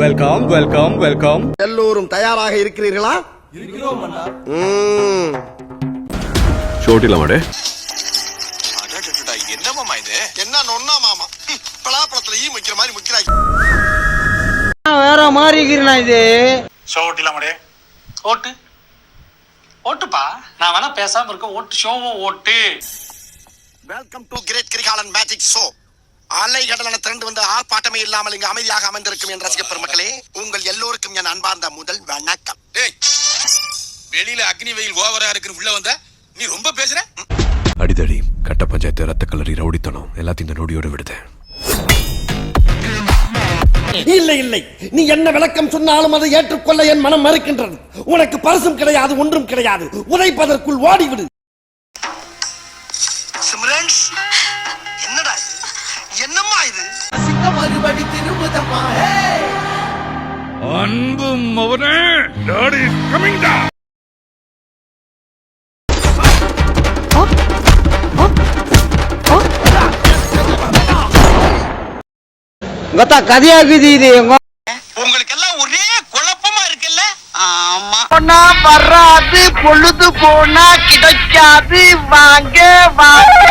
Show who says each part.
Speaker 1: Welcome welcome welcome.
Speaker 2: எல்லோரும் தயாராக இருக்கிறீர்களா?
Speaker 3: இருக்கிறோம் அண்ணா.
Speaker 4: ஷோட்டில மாடே.
Speaker 2: என்ன மாமா இது? என்ன நொன்னா மாமா? பலாப்பழத்துல ஈ முக்கிற மாதிரி முக்கிறாய்.
Speaker 5: வேற மாதிரி இருக்கிறா இது.
Speaker 3: ஷோட்டில மாடே. ஓட்டு. ஓட்டுப்பா. நான் வேணா பேசாம இருக்க. ஓட்டு ஷோவும் ஓட்டு.
Speaker 2: Welcome to great Kirikalan magic show. அலை கடலான திரண்டு வந்து ஆர்ப்பாட்டமே இல்லாமல் இங்கு அமைதியாக அமர்ந்திருக்கும் என் ரசிக பெருமக்களே, உங்கள் எல்லோருக்கும் என் அன்பார்ந்த முதல் வணக்கம்.
Speaker 6: வெளியில அக்னி வெயில் ஓவரா இருக்குன்னு உள்ள வந்த நீ ரொம்ப பேசுற.
Speaker 4: அடிதடி, கட்ட பஞ்சாயத்து, ரத்த கலரி, ரவுடித்தனம் எல்லாத்தையும் இந்த நொடியோட விடுதேன்.
Speaker 2: இல்லை இல்லை, நீ என்ன விளக்கம் சொன்னாலும் அதை ஏற்றுக்கொள்ள என் மனம் மறுக்கின்றது. உனக்கு பரிசும் கிடையாது, ஒன்றும் கிடையாது. உதைப்பதற்குள் ஓடிவிடு. சிம்ரன்ஸ், என்னடா இது? என்னம்மா இது?
Speaker 1: மறுபடி திரும்புதம்மா. அன்பு மவனே, டாடி இஸ் கமிங் டவுன்.
Speaker 5: கதா கதையாகுது இது.
Speaker 6: உங்களுக்கு எல்லாம் ஒரே குழப்பமா இருக்குல்ல? ஆமா.
Speaker 5: போனா வராது, பொழுது போனா கிடைக்காது. வாங்க வாங்க.